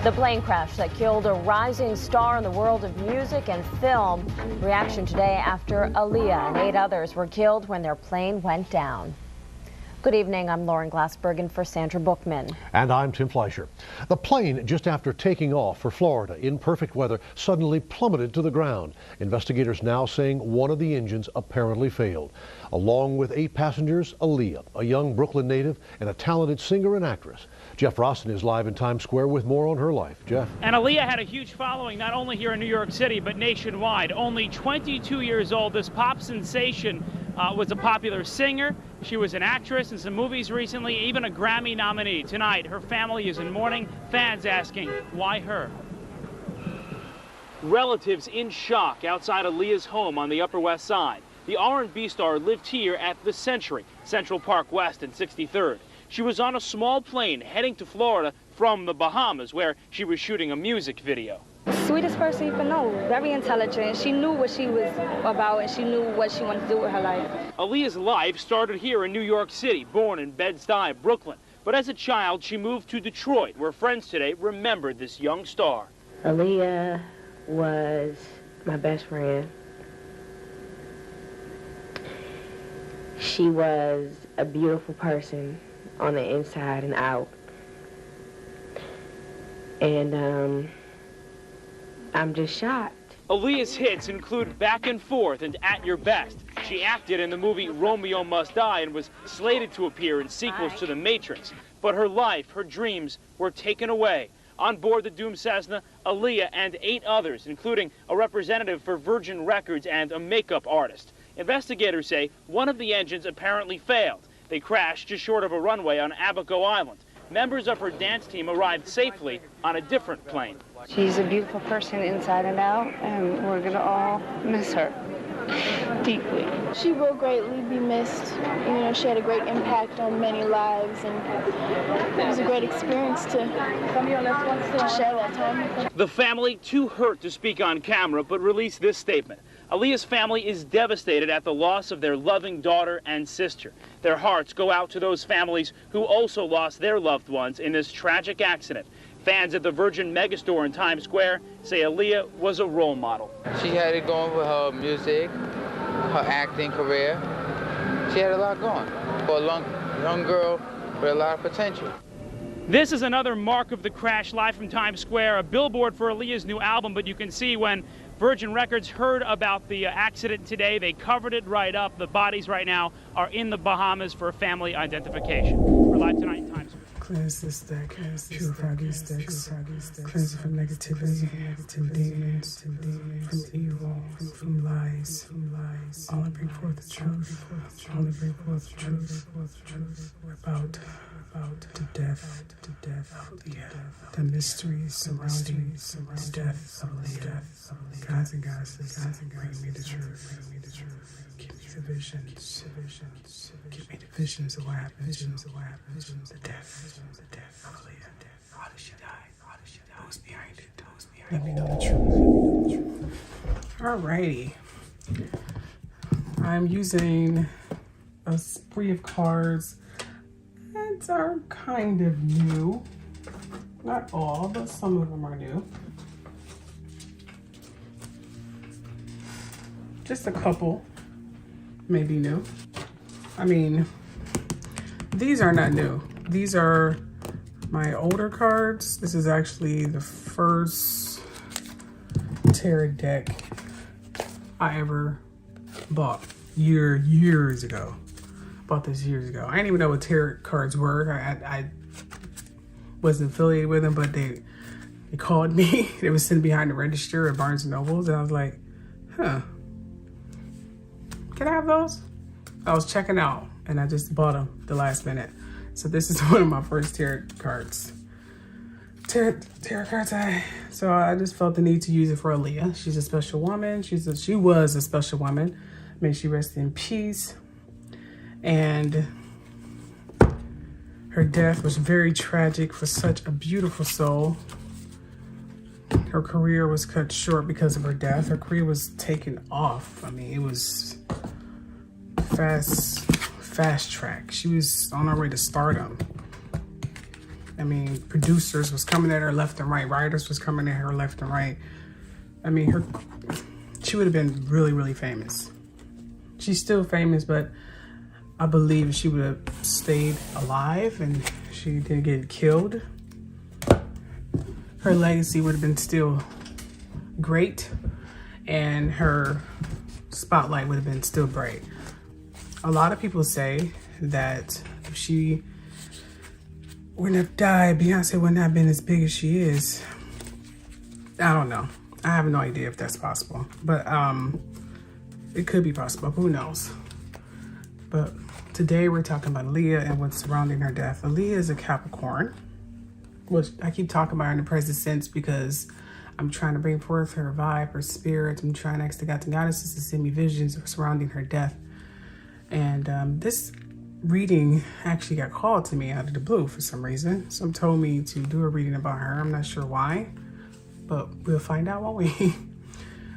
The plane crash that killed a rising star in the world of music and film. Reaction today after Aaliyah and 8 others were killed when their plane went down. Good evening, I'm Lauren Glassbergen for Sandra Bookman. And I'm Tim Fleischer. The plane, just after taking off for Florida in perfect weather, suddenly plummeted to the ground. Investigators now saying one of the engines apparently failed. Along with 8 passengers, Aaliyah, a young Brooklyn native and a talented singer and actress. Jeff Rosten is live in Times Square with more on her life. Jeff. And Aaliyah had a huge following not only here in New York City but nationwide. Only 22 years old, this pop sensation was a popular singer. She was an actress in some movies recently, even a Grammy nominee. Tonight, her family is in mourning, fans asking, why her? Relatives in shock outside Aaliyah's home on the Upper West Side. The R&B star lived here at the Century, Central Park West and 63rd. She was on a small plane heading to Florida from the Bahamas, where she was shooting a music video. Sweetest person you can know, very intelligent. She knew what she was about and she knew what she wanted to do with her life. Aaliyah's life started here in New York City, born in Bed-Stuy, Brooklyn. But as a child, she moved to Detroit, where friends today remembered this young star. Aaliyah was my best friend. She was a beautiful person on the inside and out. And I'm just shocked. Aaliyah's hits include Back and Forth and At Your Best. She acted in the movie Romeo Must Die and was slated to appear in sequels to The Matrix. But her life, her dreams, were taken away. On board the doomed Cessna, Aaliyah and 8 others, including a representative for Virgin Records and a makeup artist. Investigators say one of the engines apparently failed. They crashed just short of a runway on Abaco Island. Members of her dance team arrived safely on a different plane. She's a beautiful person inside and out, and we're going to all miss her deeply. She will greatly be missed. You know, she had a great impact on many lives, and it was a great experience to share that time with her. The family, too hurt to speak on camera, but released this statement. Aaliyah's family is devastated at the loss of their loving daughter and sister. Their hearts go out to those families who also lost their loved ones in this tragic accident. Fans at the Virgin Megastore in Times Square say Aaliyah was a role model. She had it going with her music, her acting career. She had a lot going for a young girl with a lot of potential. This is another mark of the crash, live from Times Square, a billboard for Aaliyah's new album, but you can see when Virgin Records heard about the accident today, they covered it right up. The bodies right now are in the Bahamas for family identification. We're live tonight in Times Square. Cleanse this deck, purify these decks, cleanse it from negativity, from demons, from evil, from lies. Only bring forth the truth, only bring forth the truth. We're about to death, the mysteries surrounding the death of Aaliyah. Guys and goddesses, bring me the truth. Give me the visions. Give me the visions of what happened. The death of Aaliyah. How did she die? Who's behind it? Let me know the truth. Alrighty. I'm using a spree of cards that are kind of new. Not all, but some of them are new. Just a couple may be new. I mean, these are not new. These are my older cards. This is actually the first tarot deck I ever bought years ago. Bought this years ago. I didn't even know what tarot cards were. I wasn't affiliated with them, but they called me. They were sitting behind the register at Barnes & Nobles, and I was like, huh. Can I have those? I was checking out and I just bought them the last minute. So this is one of my first tarot cards. Tarot cards. So I just felt the need to use it for Aaliyah. She's a special woman. She was a special woman. May she rest in peace. And her death was very tragic for such a beautiful soul. Her career was cut short because of her death. Her career was taken off. I mean, it was fast track. She was on her way to stardom. I mean, producers was coming at her left and right. Writers was coming at her left and right. I mean, she would have been really, really famous. She's still famous, but I believe if she would have stayed alive and she didn't get killed, her legacy would have been still great and her spotlight would have been still bright. A lot of people say that if she wouldn't have died, Beyonce wouldn't have been as big as she is. I don't know. I have no idea if that's possible, but it could be possible. Who knows? But today we're talking about Aaliyah and what's surrounding her death. Aaliyah is a Capricorn, which I keep talking about her in the present sense because I'm trying to bring forth her vibe, her spirit. I'm trying to ask the gods and goddesses to send me visions surrounding her death. And this reading actually got called to me out of the blue for some reason. Some told me to do a reading about her. I'm not sure why, but we'll find out, won't we?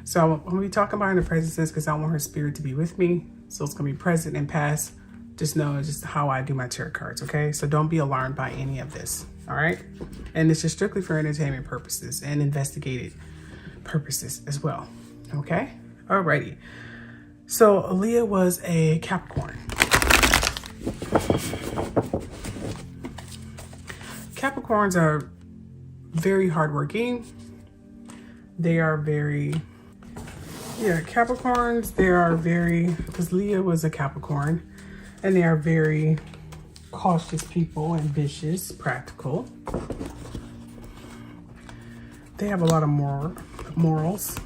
So I'm going to be talking about her in the present sense because I want her spirit to be with me. So it's going to be present and past. Just know it's just how I do my tarot cards, okay? So don't be alarmed by any of this, all right? And it's just strictly for entertainment purposes and investigative purposes as well, okay? Alrighty. So Aaliyah was a Capricorn. Capricorns are very hardworking. They are very, Capricorns, they are very, because Leah was a Capricorn, and they are very cautious people, ambitious, practical. They have a lot of morals.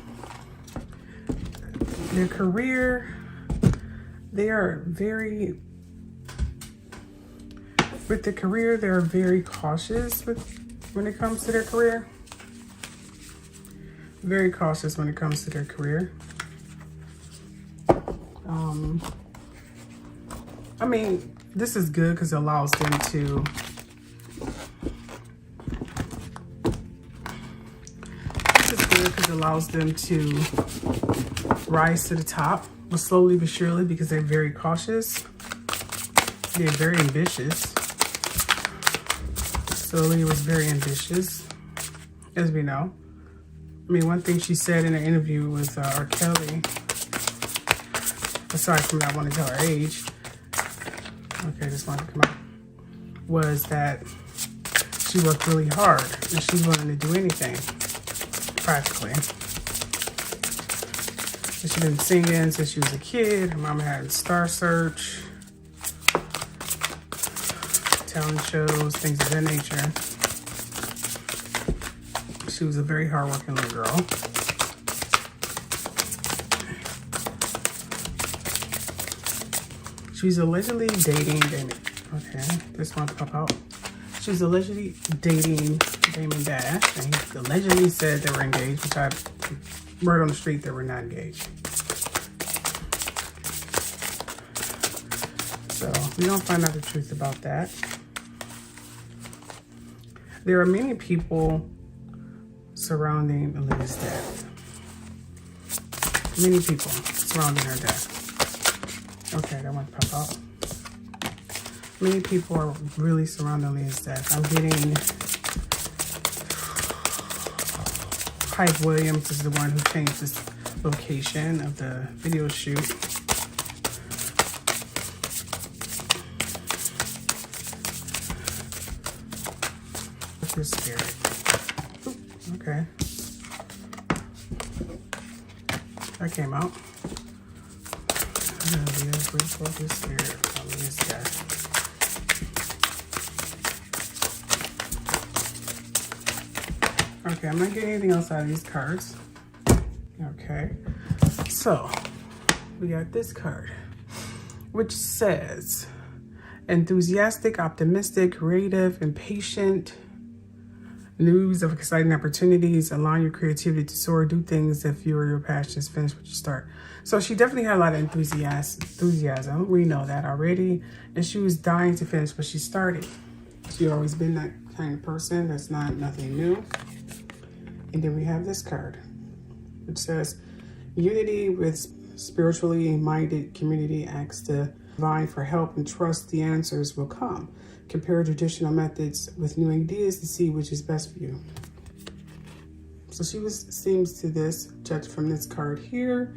Their career, they are very, with the career, they're very cautious when it comes to their career. Very cautious when it comes to their career. I mean, this is good because it allows them to rise to the top, but slowly but surely, because they're very cautious. They're very ambitious. So Aaliyah was very ambitious, as we know. I mean, one thing she said in an interview with R. Kelly, aside from not wanting to tell her age, okay, this one to come out, was that she worked really hard and she's willing to do anything, practically. She's been singing since she was a kid. Her mama had Star Search, talent shows, things of that nature. She was a very hardworking little girl. She's allegedly dating Damon. Okay, this one to pop out. She's allegedly dating Damon Dash, and he allegedly said they were engaged, which I word on the street they were not engaged. So we don't find out the truth about that. There are many people surrounding Aaliyah's death. Many people surrounding her death. Okay, that one pop out. Many people are really surrounding Aaliyah's death. I'm getting Hype Williams is the one who changed this location of the video shoot. Your spirit. Ooh, okay. That came out. Aaliyah's grateful for your spirit. Aaliyah's death. Okay, I'm not getting anything else out of these cards. Okay. So, we got this card, which says, enthusiastic, optimistic, creative, impatient, news of exciting opportunities, allowing your creativity to soar, do things if your passion is finished what you start. So she definitely had a lot of enthusiasm. We know that already. And she was dying to finish what she started. She's always been that kind of person. That's nothing new. And then we have this card, which says, unity with spiritually minded community asks the divine for help and trust the answers will come. Compare traditional methods with new ideas to see which is best for you. So she seems to this, judged from this card here,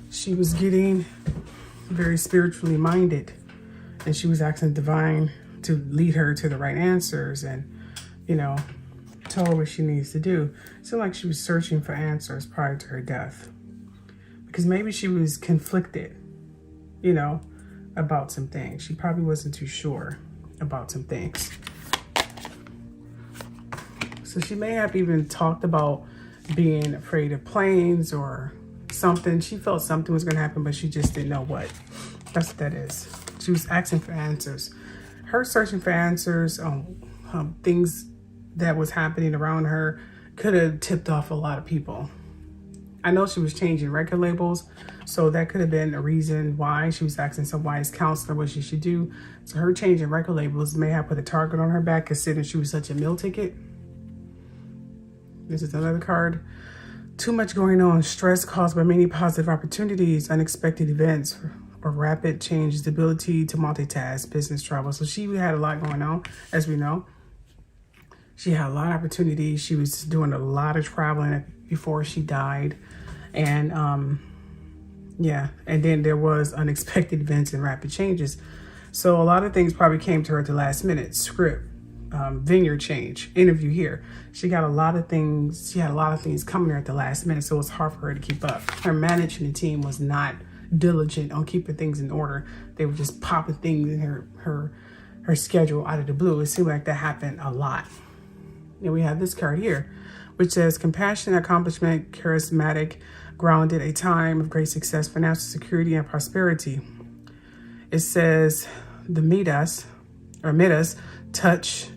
she was getting very spiritually minded, and she was asking divine to lead her to the right answers and, you know, tell her what she needs to do. It seemed like she was searching for answers prior to her death, because maybe she was conflicted, you know, about some things. She probably wasn't too sure about some things. So she may have even talked about being afraid of planes or something. She felt something was going to happen, but she just didn't know what. That's what that is. She was asking for answers. Her searching for answers on things that was happening around her could have tipped off a lot of people. I know she was changing record labels, so that could have been a reason why she was asking some wise counselor what she should do. So her changing record labels may have put a target on her back, considering she was such a meal ticket. This is another card. Too much going on. Stress caused by many positive opportunities, unexpected events, or rapid changes. The ability to multitask, business travel. So she had a lot going on, as we know. She had a lot of opportunities. She was doing a lot of traveling before she died. And yeah, and then there was unexpected events and rapid changes. So a lot of things probably came to her at the last minute. Script, vineyard change, interview here. She got a lot of things. She had a lot of things coming to her at the last minute, so it was hard for her to keep up. Her management team was not diligent on keeping things in order. They were just popping things in her schedule out of the blue. It seemed like that happened a lot. And we have this card here, which says compassion, accomplishment, charismatic, grounded, a time of great success, financial security, and prosperity. It says the Midas touch,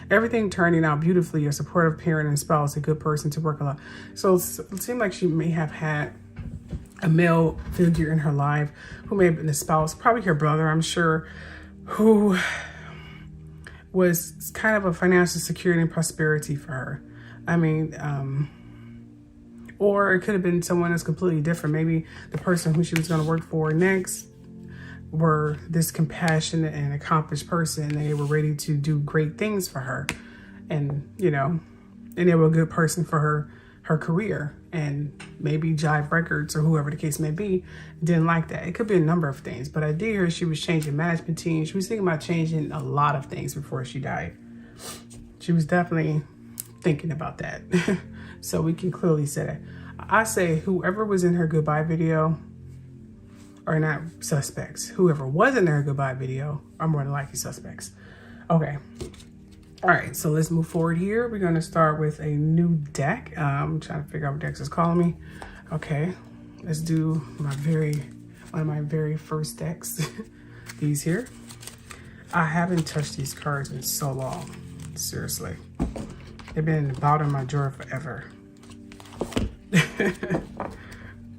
everything turning out beautifully, a supportive parent and spouse, a good person to work a lot. So it seemed like she may have had a male figure in her life who may have been a spouse, probably her brother, I'm sure, who was kind of a financial security and prosperity for her. I mean, or it could have been someone that's completely different. Maybe the person who she was going to work for next were this compassionate and accomplished person, and they were ready to do great things for her. And, you know, and they were a good person for her career. And maybe Jive Records or whoever the case may be didn't like that. It could be a number of things, but I did hear she was changing management team. She was thinking about changing a lot of things before she died. She was definitely thinking about that. So we can clearly say that. I say whoever was in her goodbye video are not suspects. Whoever was in her goodbye video are more than likely suspects. Okay. All right, so let's move forward here. We're going to start with a new deck. I'm trying to figure out what decks is calling me. Okay, let's do one of my very first decks. These here. I haven't touched these cards in so long. Seriously. They've been in the bottom of my drawer forever.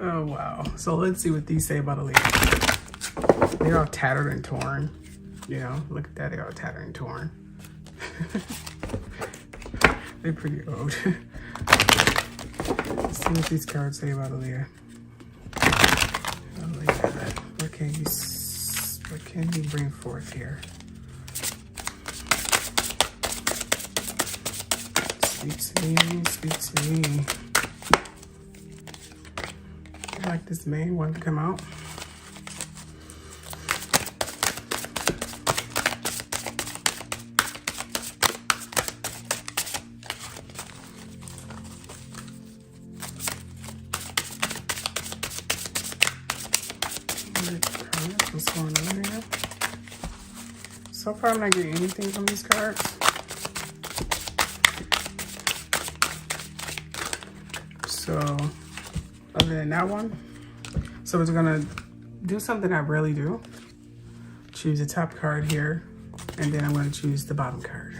Oh, wow. So let's see what these say about Aaliyah. They're all tattered and torn. You know, look at that. They're all tattered and torn. They're pretty old. Let's see what these cards say about Aaliyah. What can you bring forth here? Speak to me, speak to me. I like this main one to come out. What's going on here? So far, I'm not getting anything from these cards. So, other than that one, so we're gonna do something I rarely do. Choose the top card here, and then I'm gonna choose the bottom card.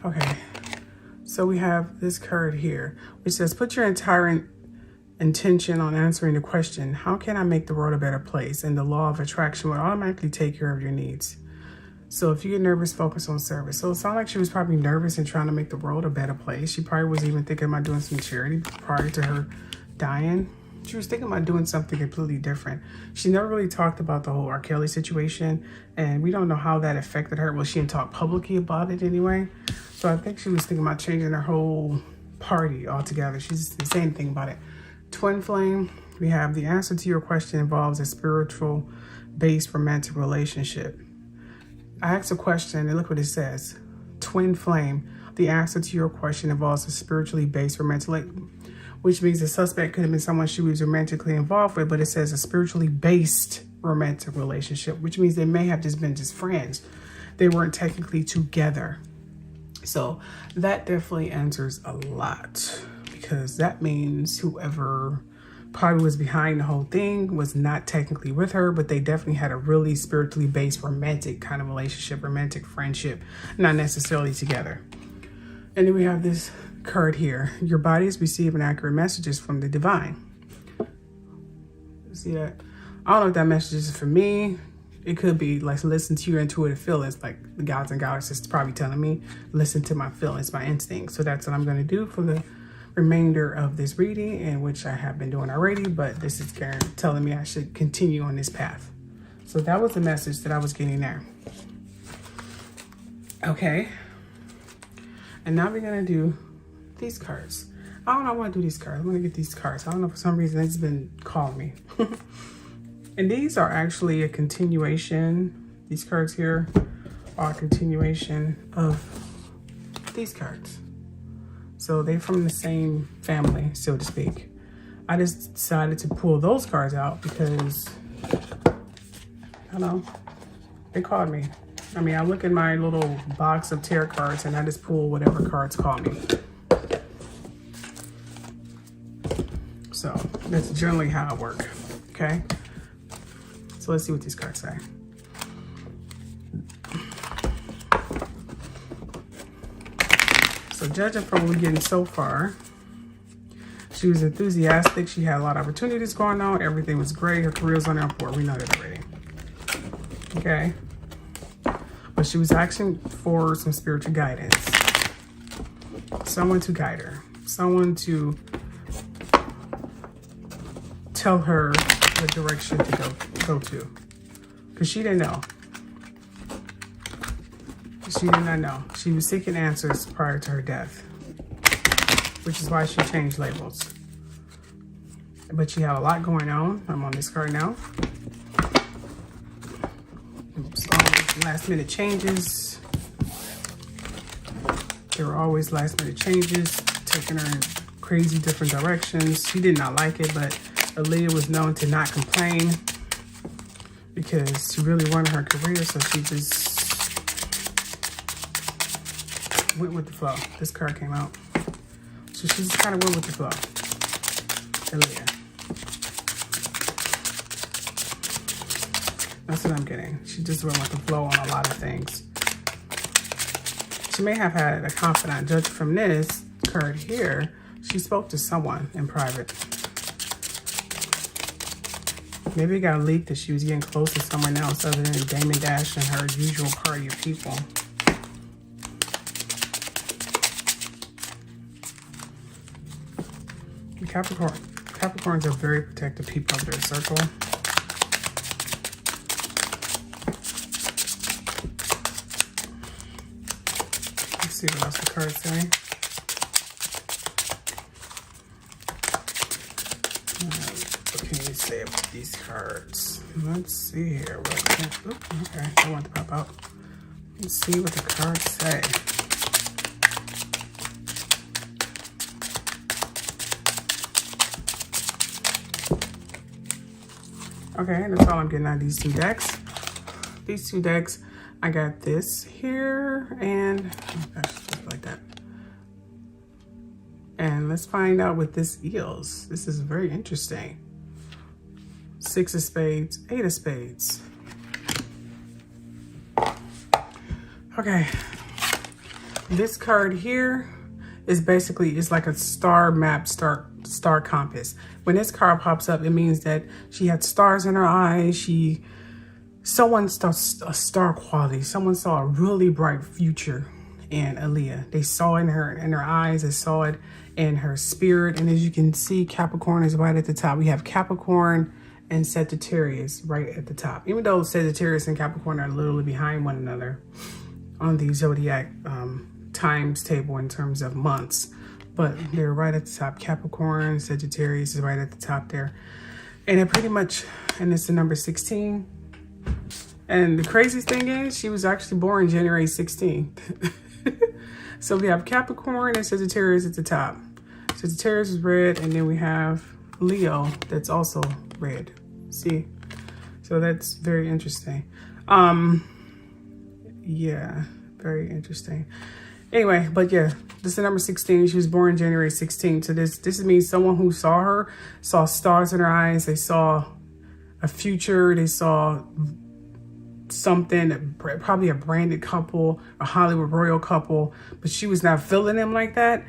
Okay, so we have this card here, which says, put your entire intention on answering the question, how can I make the world a better place? And the law of attraction will automatically take care of your needs. So if you get nervous, focus on service. So it sounded like she was probably nervous and trying to make the world a better place. She probably was even thinking about doing some charity prior to her dying. She was thinking about doing something completely different. She never really talked about the whole R. Kelly situation, and we don't know how that affected her. Well, she didn't talk publicly about it anyway. So I think she was thinking about changing her whole party altogether. She didn't say anything about it. Twin flame, we have the answer to your question involves a spiritual-based romantic relationship. I asked a question and look what it says. Twin flame, the answer to your question involves a spiritually based romantic, which means the suspect could have been someone she was romantically involved with, but it says a spiritually based romantic relationship, which means they may have just been just friends. They weren't technically together. So that definitely answers a lot, because that means whoever probably was behind the whole thing was not technically with her, but they definitely had a really spiritually based romantic kind of relationship, romantic friendship, not necessarily together. And then we have this card here. Your body is receiving accurate messages from the divine. See that? I don't know if that message is for me. It could be like, listen to your intuitive feelings, like the gods and goddesses probably telling me, listen to my feelings, my instincts. So that's what I'm going to do for the remainder of this reading, in which I have been doing already, but this is telling me I should continue on this path. So that was the message that I was getting there. Okay. And now we're going to do these cards. I don't know, I want to do these cards. I want to get these cards. I don't know, for some reason it's been calling me. And these are actually a continuation. These cards here are a continuation of these cards. So they're from the same family, so to speak. I just decided to pull those cards out because, I don't know, they called me. I mean, I look in my little box of tarot cards and I just pull whatever cards call me. So that's generally how I work, okay? So let's see what these cards say. So judging from what we're getting so far, she was enthusiastic. She had a lot of opportunities going on. Everything was great. Her career was on the board. We know that already. Okay. But she was asking for some spiritual guidance. Someone to guide her. Someone to tell her the direction to go to. Because she didn't know. She did not know. She was seeking answers prior to her death, which is why she changed labels. But she had a lot going on. I'm on this card now. Last minute changes. There were always last minute changes, taking her in crazy different directions. She did not like it, but Aaliyah was known to not complain because she really wanted her career, so she just went with the flow. This card came out. So she just kind of went with the flow. Aaliyah. That's what I'm getting. She just went with the flow on a lot of things. She may have had a confidant. Judge from this card here, she spoke to someone in private. Maybe it got leaked that she was getting close to someone else other than Damon Dash and her usual party of people. Capricorns are very protective people of their circle. Let's see what else the cards say. What can you say about these cards? Let's see here. Okay, I want to pop out. Let's see what the cards say. Okay, that's all I'm getting out of these two decks. These two decks, I got this here and, oh gosh, just like that. And let's find out what this yields. This is very interesting. 6 of spades, 8 of spades. Okay, this card here is basically, it's like a star map, star compass. When this card pops up, it means that she had stars in her eyes. She someone saw a star quality. Someone saw a really bright future in Aaliyah. They saw it in her eyes. They saw it in her spirit. And as you can see, Capricorn is right at the top. We have Capricorn and Sagittarius right at the top. Even though Sagittarius and Capricorn are literally behind one another on the zodiac times table in terms of months, but they're right at the top. Capricorn, Sagittarius is right at the top there. And it pretty much, and it's the number 16. And the craziest thing is she was actually born January 16th. So we have Capricorn and Sagittarius at the top. Sagittarius is red, and then we have Leo that's also red. See? So that's very interesting. Yeah, very interesting. Anyway, but yeah, this is the number 16. She was born January 16th. So this means someone who saw her, saw stars in her eyes. They saw a future. They saw something, probably a branded couple, a Hollywood royal couple, but she was not feeling them like that.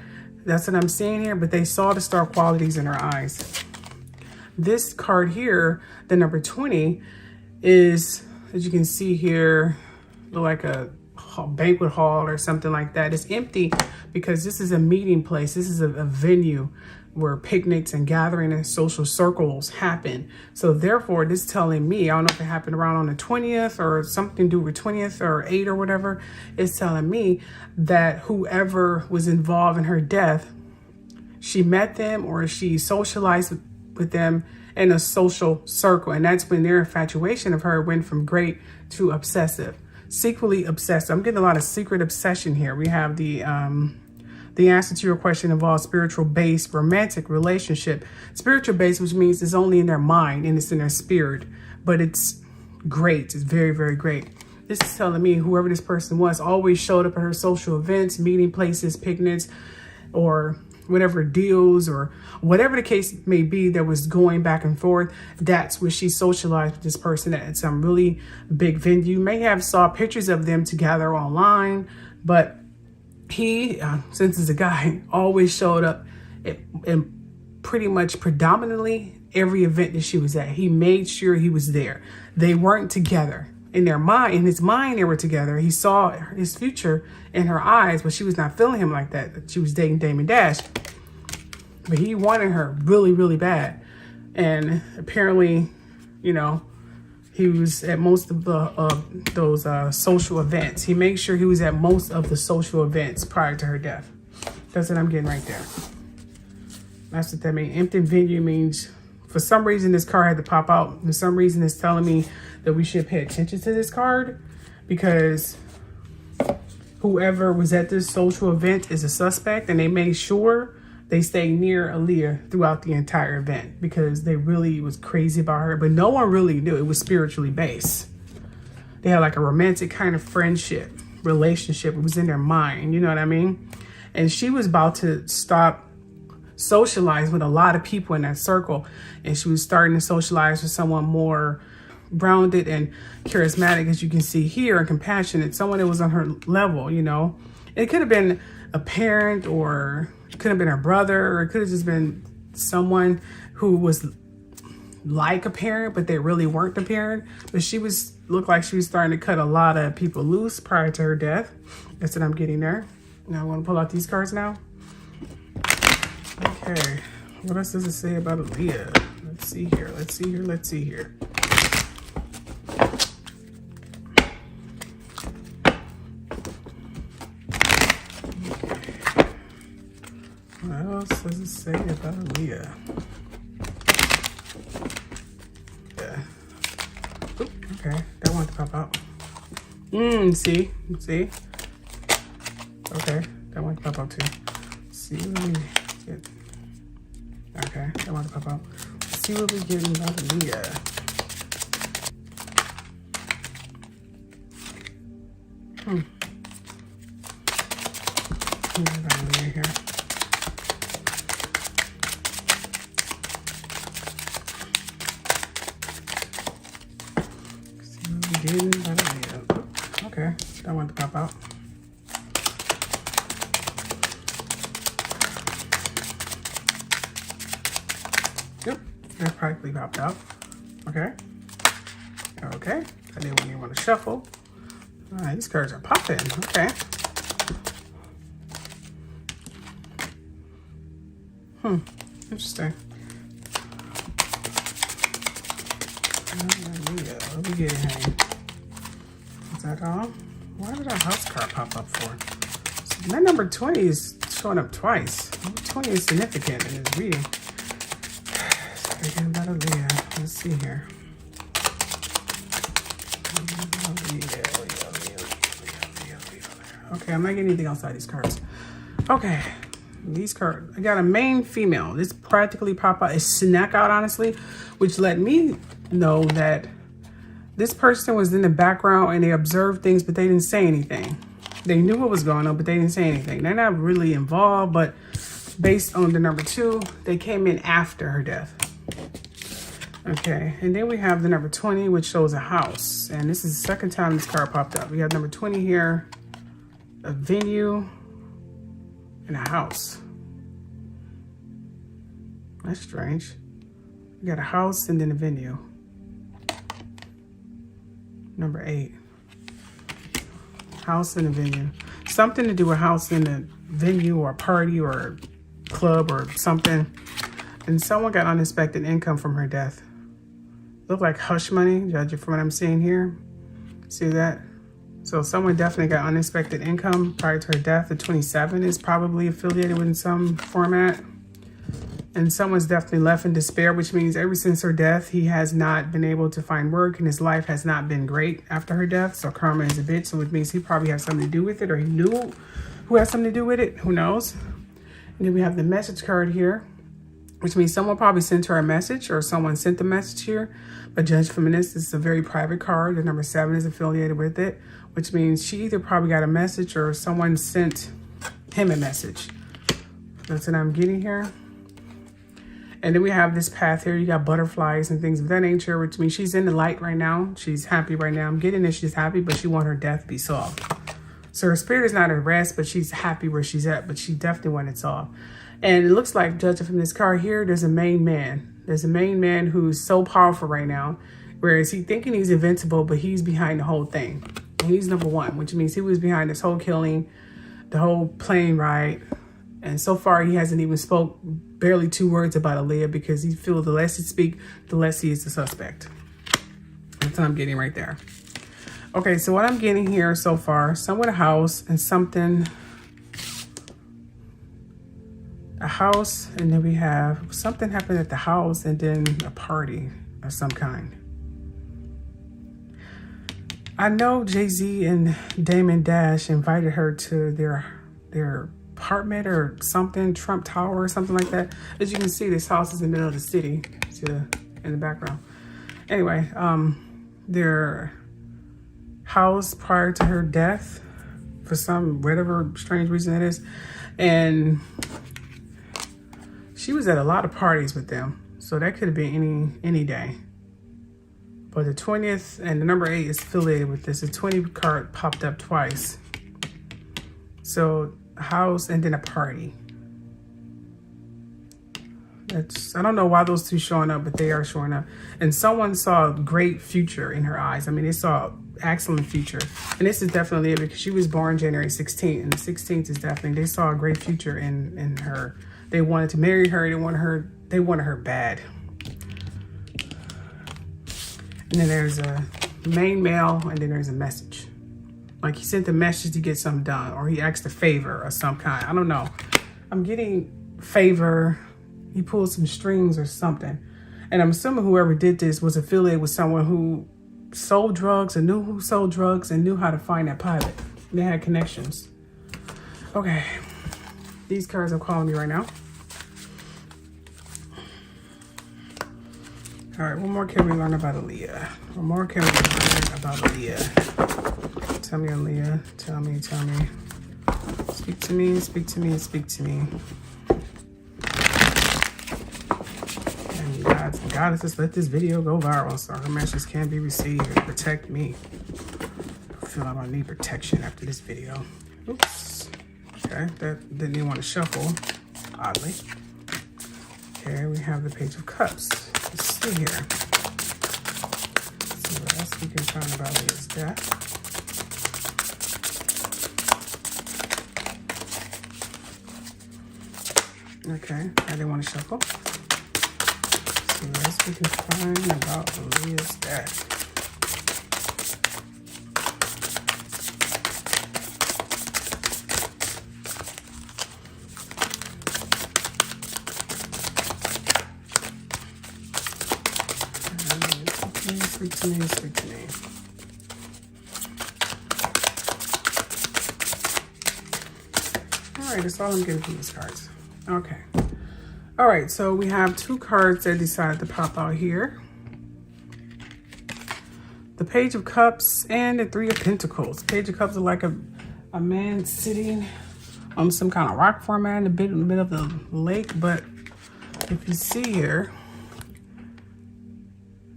That's what I'm seeing here, but they saw the star qualities in her eyes. This card here, the number 20, is, as you can see here, like a banquet hall or something like that. It's empty because this is a meeting place. This is a venue where picnics and gathering and social circles happen. So therefore, this is telling me, I don't know if it happened around on the 20th or something to do with 20th or 8 or whatever, it's telling me that whoever was involved in her death, she met them or she socialized with them in a social circle. And that's when their infatuation of her went from great to obsessive. Secretly obsessed. I'm getting a lot of secret obsession here. We have the answer to your question involves spiritual based romantic relationship. Spiritual based, which means it's only in their mind and it's in their spirit, but it's great. It's very, very great. This is telling me whoever this person was always showed up at her social events, meeting places, picnics, or whatever deals or whatever the case may be that was going back and forth. That's where she socialized with this person at some really big venue. You may have saw pictures of them together online, but he, since he's a guy, always showed up in pretty much predominantly every event that she was at. He made sure he was there. They weren't together. In their mind, in his mind, they were together. He saw his future in her eyes, but she was not feeling him like that. She was dating Damon Dash, but he wanted her really, really bad. And apparently, you know, he was at most of those social events. He made sure he was at most of the social events prior to her death. That's what I'm getting right there. That's what that means. Empty venue means, for some reason, this card had to pop out. For some reason, it's telling me that we should pay attention to this card because whoever was at this social event is a suspect, and they made sure they stayed near Aaliyah throughout the entire event because they really was crazy about her, but no one really knew. It was spiritually based. They had like a romantic kind of friendship, relationship. It was in their mind, you know what I mean? And she was about to stop socialize with a lot of people in that circle, and she was starting to socialize with someone more grounded and charismatic, as you can see here, and compassionate, someone that was on her level, you know. It could have been a parent, or it could have been her brother, or it could have just been someone who was like a parent, but they really weren't a parent. But she looked like she was starting to cut a lot of people loose prior to her death. That's what I'm getting there. Now I want to pull out these cards now. Okay, what else does it say about Aaliyah? Let's see here, let's see here, let's see here. What else does it say about Aaliyah? Yeah. Oop, okay, that wanted to pop out. See? Okay, that wanted to pop out too. See what we get. Okay, that wanted to pop out. See what we get about Aaliyah. Here. Okay, that one to pop out. Yep, that practically popped out. Okay. Okay. I didn't even want to shuffle. All right, these cards are popping. Okay. Interesting. What we getting here? Is that all? Why did our house card pop up for? So that number 20 is showing up twice. 20 is significant in this reading. Speaking about Aaliyah. Let's see here. Okay, I'm not getting anything outside these cards. Okay. These cards, I got a main female. This practically pop out, it snuck out honestly, which let me know that this person was in the background and they observed things, but they didn't say anything. They knew what was going on, but they didn't say anything. They're not really involved, but based on the number 2, they came in after her death. Okay, and then we have the number 20, which shows a house. And this is the second time this card popped up. We have number 20 here, a venue, and a house. That's strange. We got a house and then a venue. Number 8. House and a venue. Something to do with house and a venue or a party or a club or something. And someone got unexpected income from her death. Look like hush money, judging from what I'm seeing here. See that? So someone definitely got unexpected income prior to her death. The 27 is probably affiliated with some format. And someone's definitely left in despair, which means ever since her death, he has not been able to find work and his life has not been great after her death. So karma is a bitch, so it means he probably has something to do with it, or he knew who has something to do with it. Who knows? And then we have the message card here, which means someone probably sent her a message or someone sent the message here. But judge from this is a very private card. The number 7 is affiliated with it, which means she either probably got a message or someone sent him a message. That's what I'm getting here. And then we have this path here. You got butterflies and things of that nature, which means she's in the light right now. She's happy right now. I'm getting that she's happy, but she wants her death to be solved. So her spirit is not at rest, but she's happy where she's at, but she definitely wanted it solved. And it looks like, judging from this card here, there's a main man. There's a main man who's so powerful right now, whereas he's thinking he's invincible, but he's behind the whole thing. And he's number 1, which means he was behind this whole killing, the whole plane ride. And so far, he hasn't even spoke barely 2 words about Aaliyah because he feels the less he speak, the less he is the suspect. That's what I'm getting right there. Okay, so what I'm getting here so far, some with a house and something. A house, and then we have something happened at the house and then a party of some kind. I know Jay-Z and Damon Dash invited her to their apartment or something, Trump Tower or something like that. As you can see, this house is in the middle of the city in the background. Anyway, their house prior to her death for some whatever strange reason it is. And she was at a lot of parties with them. So that could have been any day. But the 20th and the number 8 is affiliated with this. The 20 card popped up twice. So house and then a party. I don't know why those two showing up, but they are showing up. And someone saw a great future in her eyes. I mean, they saw excellent future. And this is definitely it because she was born January 16th. And the 16th is definitely, they saw a great future in her. They wanted to marry her. They wanted her bad. And then there's a main male and then there's a message. Like he sent a message to get something done or he asked a favor of some kind. I don't know. I'm getting favor. He pulled some strings or something. And I'm assuming whoever did this was affiliated with someone who sold drugs and knew who sold drugs and knew how to find that pilot. They had connections. Okay. These cards are calling me right now. All right, what more can we learn about Aaliyah? What more can we learn about Aaliyah? Tell me, Aaliyah. Tell me. Speak to me, speak to me, speak to me. And God, just let this video go viral so her messages can be received and protect me. I feel like I need protection after this video. Oops. Okay, that didn't even want to shuffle, oddly. Okay, we have the Page of Cups. Let's see here. Let's see what else we can find about Aaliyah's death. Okay, I didn't want to shuffle. See what else we can find about Aaliyah's death. Speak to me, speak to me. All right, that's all I'm getting from these cards. Okay. All right, so we have two cards that decided to pop out here. The Page of Cups and the Three of Pentacles. Page of Cups are like a man sitting on some kind of rock format in the middle of the lake. But if you see here,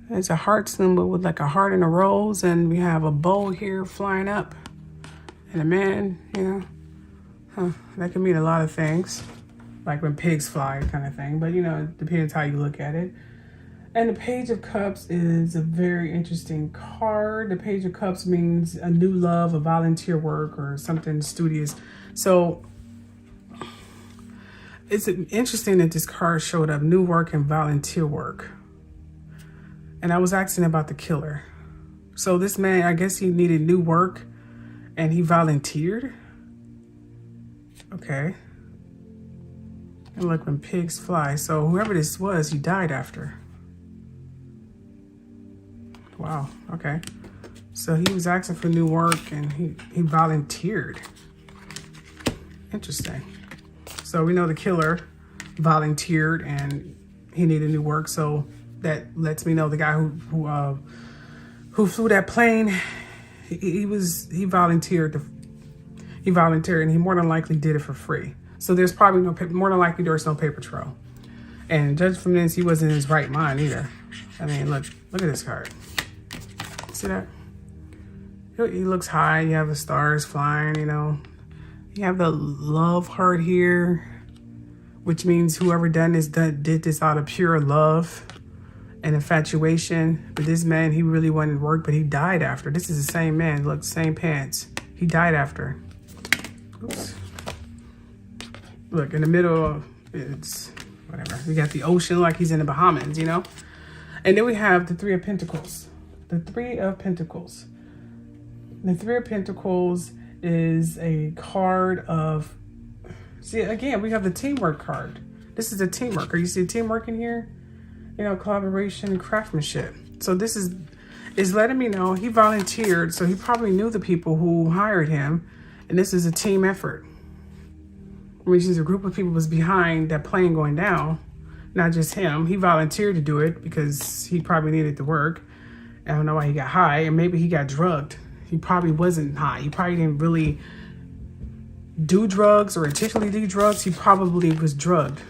there's a heart symbol with like a heart and a rose. And we have a bow here flying up. And a man, you know, that can mean a lot of things. Like when pigs fly kind of thing, but you know, it depends how you look at it. And the Page of Cups is a very interesting card. The Page of Cups means a new love, a volunteer work, or something studious. So it's interesting that this card showed up, new work and volunteer work. And I was asking about the killer. So this man, I guess he needed new work and he volunteered. Okay. And look, when pigs fly. So whoever this was, he died after. Wow, okay. So he was asking for new work and he volunteered. Interesting. So we know the killer volunteered and he needed new work. So that lets me know the guy who flew that plane, he volunteered and he more than likely did it for free. So there's probably more than likely there's no paper trail. And judge from this, he wasn't in his right mind either. I mean, look at this card. See that? He looks high. You have the stars flying, you know. You have the love heart here, which means whoever did this out of pure love and infatuation. But this man, he really wanted to work, but he died after. This is the same man. Look, same pants. He died after. Oops. Look, in the middle, it's whatever. We got the ocean like he's in the Bahamas, you know? And then we have the Three of Pentacles. The Three of Pentacles. The Three of Pentacles is a card of... See, again, we have the teamwork card. This is a teamwork. You see teamwork in here? You know, collaboration and craftsmanship. So this is letting me know he volunteered, so he probably knew the people who hired him. And this is a team effort. Which means a group of people was behind that plane going down, not just him. He volunteered to do it because he probably needed the work. I don't know why he got high, and maybe he got drugged. He probably wasn't high. He probably didn't really do drugs or intentionally do drugs. He probably was drugged.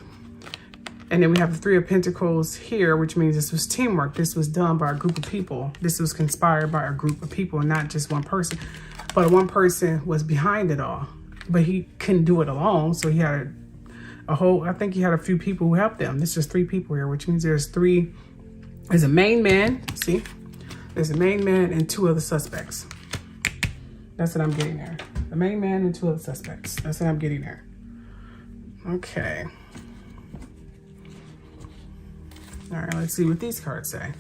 And then we have the Three of Pentacles here, which means this was teamwork. This was done by a group of people. This was conspired by a group of people, and not just one person. But one person was behind it all. But he couldn't do it alone, so he had I think he had a few people who helped them. This is 3 people here, which means there's a main man, see? There's a main man and 2 other suspects. That's what I'm getting there. The main man and 2 other suspects. That's what I'm getting there. Okay. All right, let's see what these cards say.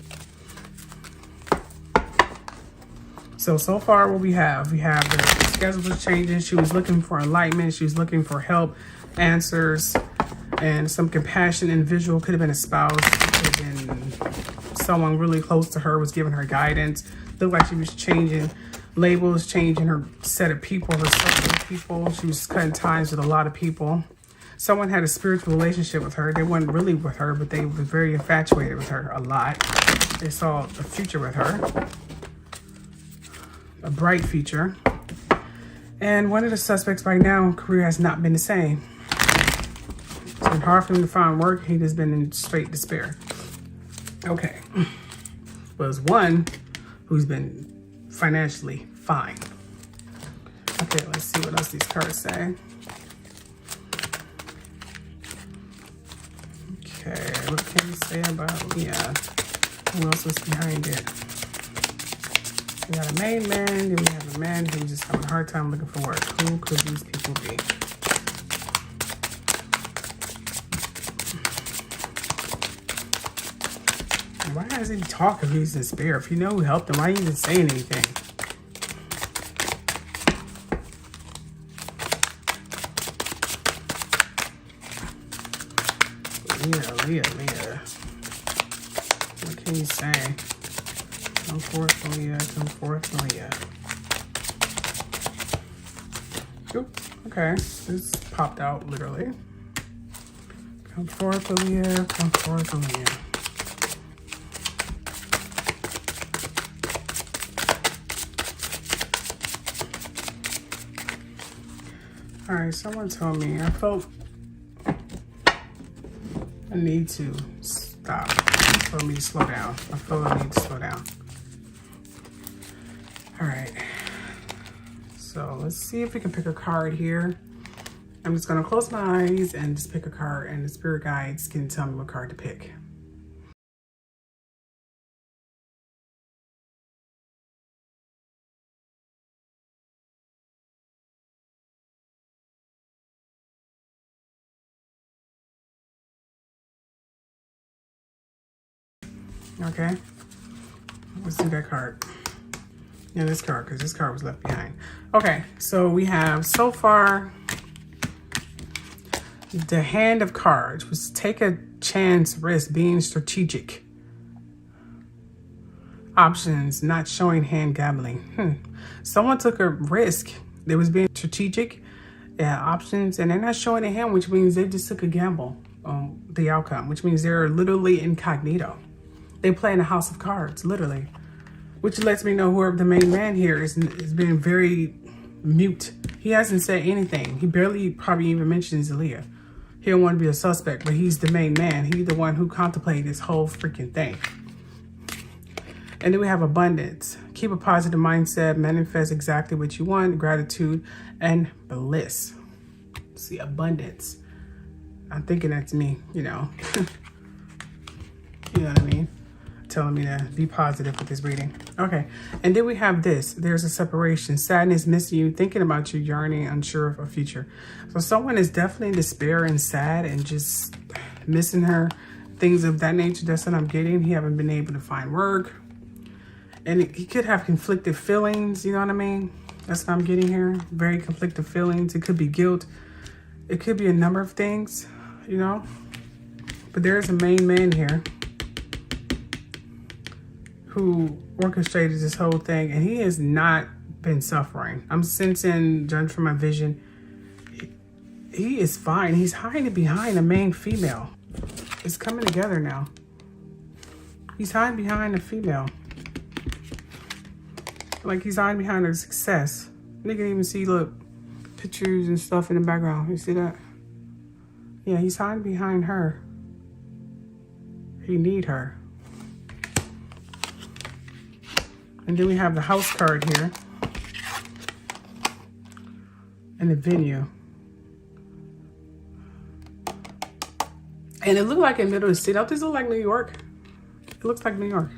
So far what we have the schedule was changing. She was looking for enlightenment. She was looking for help, answers, and some compassion. Individual could have been a spouse, could have been someone really close to her, was giving her guidance. Looked like she was changing labels, changing her set of people, her circle of people. She was cutting ties with a lot of people. Someone had a spiritual relationship with her. They weren't really with her, but they were very infatuated with her a lot. They saw a future with her. A bright future. And one of the suspects right now, career has not been the same. It's been hard for him to find work. He just been in straight despair. Okay. Was one who's been financially fine. Okay, let's see what else these cards say. Okay, what can you say about Aaliyah? Who else was behind it? We got a main man, then we have a man who's just having a hard time looking for work. Who could these people be? Why does he talk if he's in despair? If you know who helped him, why are you even saying anything? Aaliyah. What can you say? Come forth, Aaliyah. Come forth, Aaliyah. Oop, okay. This popped out literally. Come forth, Aaliyah. Come forth, Aaliyah. All right, someone told me, I felt I need to stop. They told me to slow down. I feel I need to slow down. All right, so let's see if we can pick a card here. I'm just gonna close my eyes and just pick a card, and the spirit guides can tell me what card to pick. Okay, let's do that card. Yeah, this card, because this card was left behind. Okay, so we have so far the hand of cards was take a chance, risk, being strategic. Options, not showing hand gambling. Someone took a risk. They was being strategic. Yeah, options, and they're not showing a hand, which means they just took a gamble on the outcome, which means they're literally incognito. They play in a house of cards, literally. Which lets me know whoever the main man here is being very mute. He hasn't said anything. He barely probably even mentions Aaliyah. He don't want to be a suspect, but he's the main man. He's the one who contemplated this whole freaking thing. And then we have abundance. Keep a positive mindset, manifest exactly what you want, gratitude, and bliss. See, abundance. I'm thinking that's me, you know. You know what I mean? Telling me to be positive with this reading. Okay, and then we have this. There's a separation, sadness, missing you, thinking about you, yearning, unsure of a future. So someone is definitely in despair and sad and just missing her, things of that nature. That's what I'm getting. He haven't been able to find work, and he could have conflicted feelings. You know what I mean? That's what I'm getting here. Very conflicted feelings. It could be guilt. It could be a number of things, you know. But there is a main man here who orchestrated this whole thing, and he has not been suffering. I'm sensing, judging from my vision, he is fine. He's hiding behind a main female. It's coming together now. He's hiding behind a female. Like he's hiding behind her success. You can even see, look, pictures and stuff in the background. You see that? Yeah, he's hiding behind her. He need her. And then we have the house card here. And the venue. And it looked like in the middle of the city. Don't this look like New York? It looks like New York.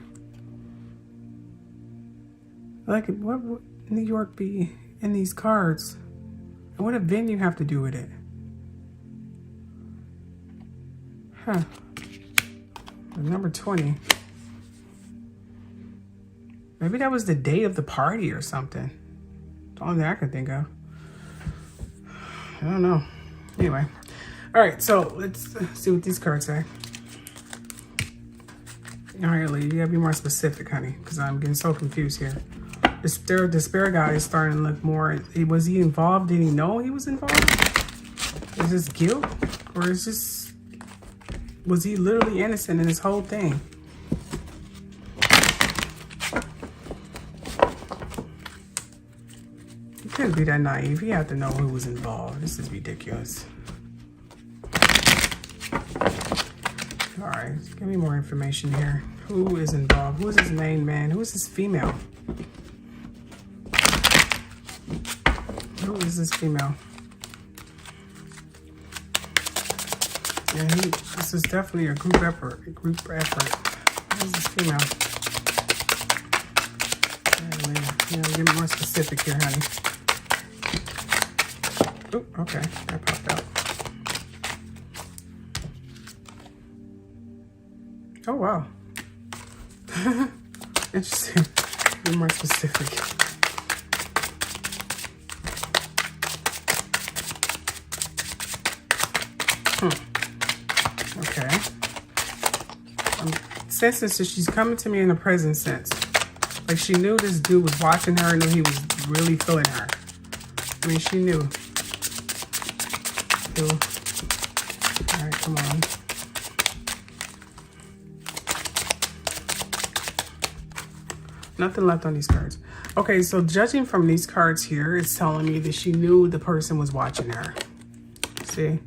Like, what would New York be in these cards? And what does venue have to do with it? Huh. Number 20. Maybe that was the date of the party or something. That's the only thing I can think of. I don't know. Anyway. All right, so let's see what these cards say. All right, Lee, you gotta be more specific, honey, because I'm getting so confused here. The spirit guy is starting to look more. Was he involved? Did he know he was involved? Is this guilt? Or is this, was he literally innocent in this whole thing? He couldn't be that naive. He had to know who was involved. This is ridiculous. All right, give me more information here. Who is involved? Who is his main man? Who is his female? Who is this female? Yeah, this is definitely a group effort. Who is this female? Yeah, get more specific here, honey. Oop, okay, that popped out. Oh, wow. Interesting. Be more specific. Okay. Senses that she's coming to me in a present sense. Like she knew this dude was watching her, knew he was really feeling her. I mean, she knew. All right, come on. Nothing left on these cards. Okay, so judging from these cards here, it's telling me that she knew the person was watching her. See?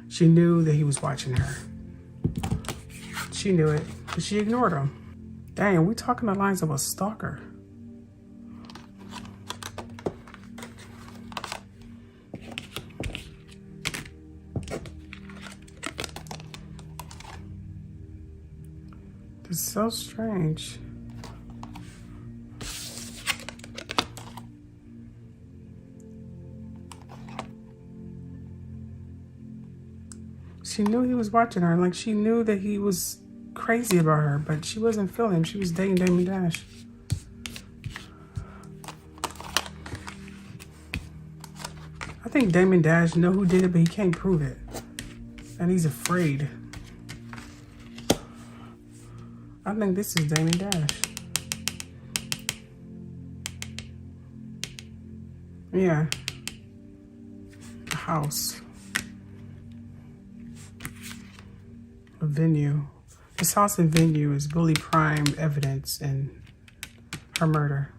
She knew that he was watching her. She knew it, but she ignored him. Dang, we talking the lines of a stalker. It's so strange. She knew he was watching her. Like she knew that he was crazy about her, but she wasn't feeling him. She was dating Damon Dash. I think Damon Dash know who did it, but he can't prove it. And he's afraid. I think this is Damon Dash. Yeah. A house. A venue. This house and venue is really prime evidence in her murder.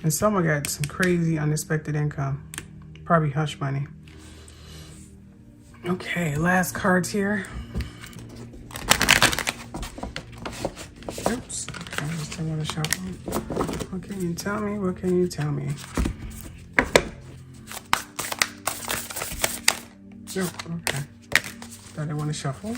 And someone got some crazy unexpected income. Probably hush money. Okay, last cards here. Oops. Okay, I just want to shuffle. What can you tell me? What can you tell me? Oh, okay. Thought I want to shuffle.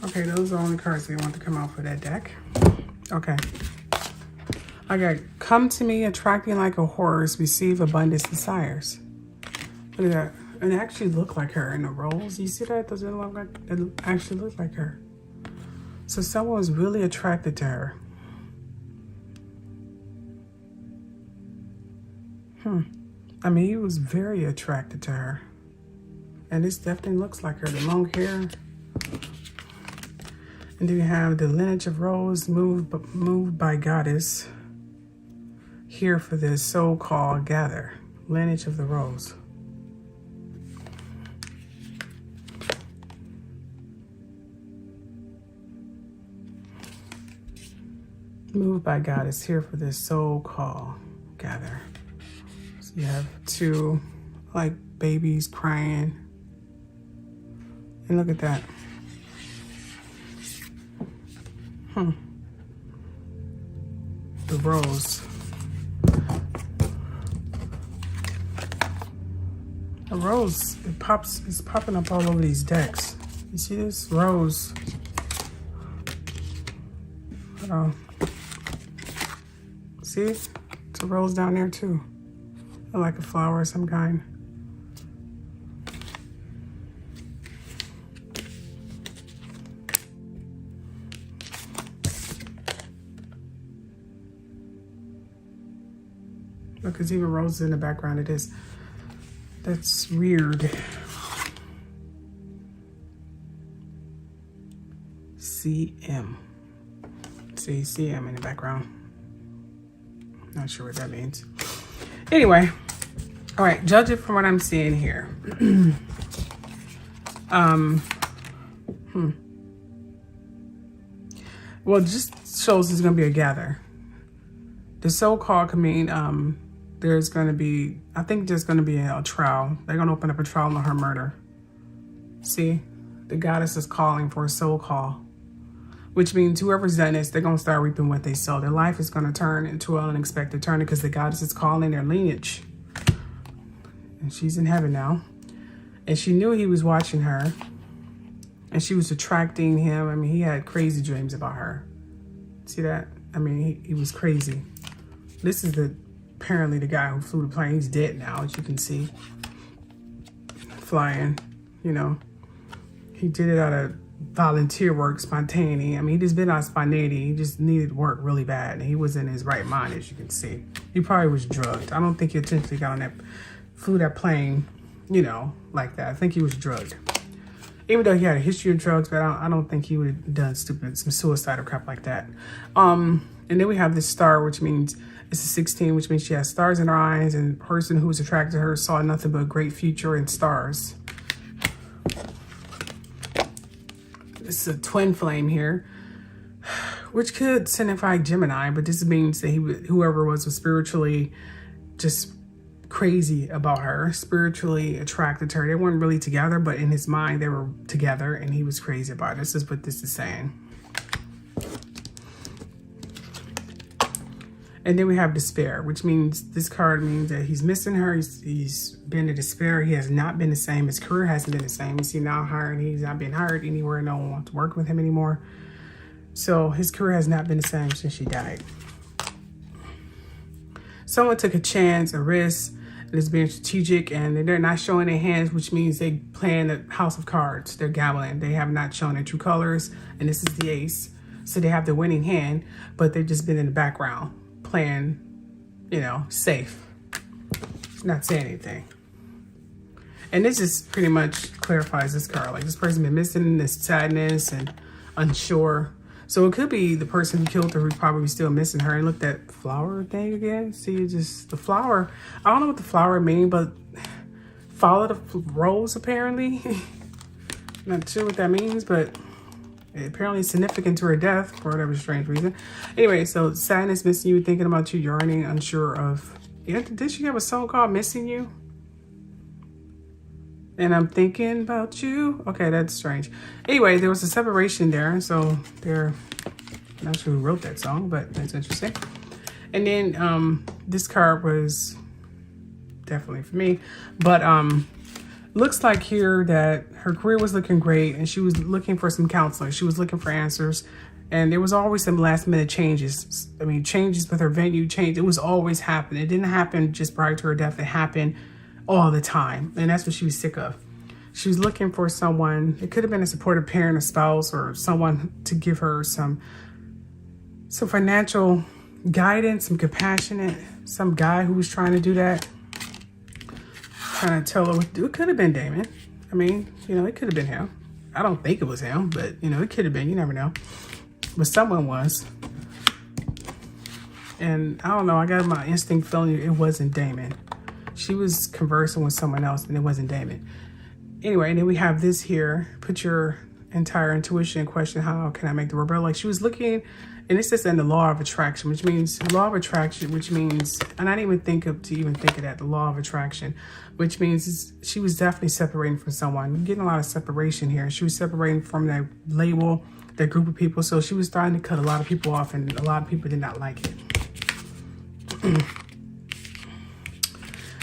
Okay, those are the only cards they want to come out for that deck. Okay. I got come to me, attracting like a horse, receive abundance desires. Look at that. And it actually looked like her in the rolls. You see that? Does it look like it actually looked like her? So someone was really attracted to her. I mean, he was very attracted to her. And this definitely looks like her. The long hair. And then you have the lineage of rose moved by goddess. Here for this so-called gather. Lineage of the rose. Moved by goddess. Here for this so-called gather. So you have two like babies crying. And look at that. The rose. The rose, it's popping up all over these decks. You see this? Rose. Hold on. See? It's a rose down there too. Like a flower of some kind. Because even roses in the background, it is. That's weird. CM. See CM in the background. Not sure what that means. Anyway, all right. Judge it from what I'm seeing here. Well, it just shows it's gonna be a gather. The so-called could mean the there's going to be, I think there's going to be a trial. They're going to open up a trial on her murder. See, the goddess is calling for a soul call, which means whoever's done this, they're going to start reaping what they sow. Their life is going to turn into an unexpected turn because the goddess is calling their lineage. And she's in heaven now. And she knew he was watching her. And she was attracting him. I mean, he had crazy dreams about her. See that? I mean, he was crazy. This is apparently the guy who flew the plane. He's dead now, as you can see. Flying, you know. He did it out of volunteer work, spontaneity. I mean, he just been on spontaneity. He just needed work really bad. And he was in his right mind, as you can see. He probably was drugged. I don't think he intentionally got on that, flew that plane, you know, like that. I think he was drugged. Even though he had a history of drugs, but I don't think he would have done some suicide or crap like that. And then we have this star, which means it's a 16, which means she has stars in her eyes, and the person who was attracted to her saw nothing but a great future in stars. This is a twin flame here, which could signify Gemini, but this means that whoever was spiritually just crazy about her, spiritually attracted to her. They weren't really together, but in his mind they were together, and he was crazy about it. This is what this is saying. And then we have despair, which means this card means that he's missing her. He's been in despair. He has not been the same. His career hasn't been the same. You see, now hired, he's not been hired anywhere. No one wants to work with him anymore. So his career has not been the same since she died. Someone took a chance, a risk, and is being strategic, and they're not showing their hands, which means they playing the house of cards. They're gambling. They have not shown their true colors, and this is the ace. So they have the winning hand, but they've just been in the background playing, you know, safe, not saying anything. And this just pretty much clarifies this card. Like, this person been missing, this sadness and unsure. So it could be the person who killed her who's probably still missing her. And look, that flower thing again. See, just the flower. I don't know what the flower mean, but follow the rose apparently. Not sure what that means, but apparently it's significant to her death for whatever strange reason. Anyway, so sadness, missing you, thinking about you, yearning, unsure of. Yeah, did she have a song called Missing You? And I'm thinking about you. Okay, that's strange. Anyway, there was a separation there. So I'm not sure who wrote that song, but that's interesting. And then this card was definitely for me. But looks like here that her career was looking great, and she was looking for some counseling. She was looking for answers. And there was always some last minute changes. I mean, changes with her venue, change. It was always happening. It didn't happen just prior to her death. It happened all the time. And that's what she was sick of. She was looking for someone. It could have been a supportive parent, a spouse, or someone to give her some financial guidance, some compassionate, some guy who was trying to do that. Trying to tell her what to do. It could have been Damon. I mean, you know, it could have been him. I don't think it was him, but, you know, it could have been. You never know. But someone was. And I don't know. I got my instinct feeling it wasn't Damon. She was conversing with someone else, and it wasn't Damon. Anyway, and then we have this here. Put your entire intuition in question. How can I make the rebel? Like, she was looking, and it's just in the law of attraction, which means law of attraction, which means, and I didn't even think of that, the law of attraction, which means she was definitely separating from someone. You're getting a lot of separation here. She was separating from that label, that group of people. So she was starting to cut a lot of people off, and a lot of people did not like it.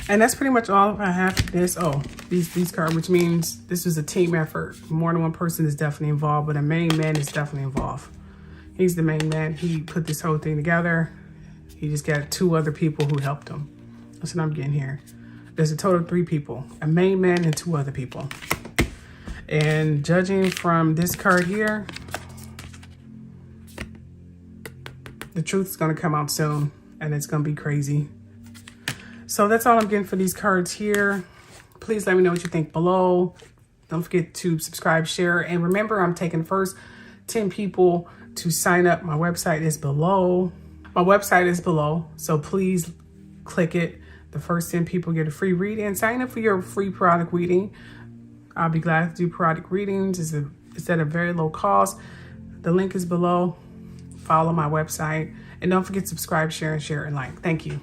And that's pretty much all I have for this. Oh, these cards, which means this was a team effort. More than one person is definitely involved, but a main man is definitely involved. He's the main man. He put this whole thing together. He just got 2 other people who helped him. That's what I'm getting here. There's a total of 3 people, a main man and 2 other people. And judging from this card here, the truth is going to come out soon, and it's going to be crazy. So that's all I'm getting for these cards here. Please let me know what you think below. Don't forget to subscribe, share, and remember, I'm taking the first 10 people to sign up. My website is below. So please click it. The first 10 people get a free reading. And sign up for your free product reading. I'll be glad to do product readings. It's at a very low cost. The link is below. Follow my website. And don't forget to subscribe, share, and like. Thank you.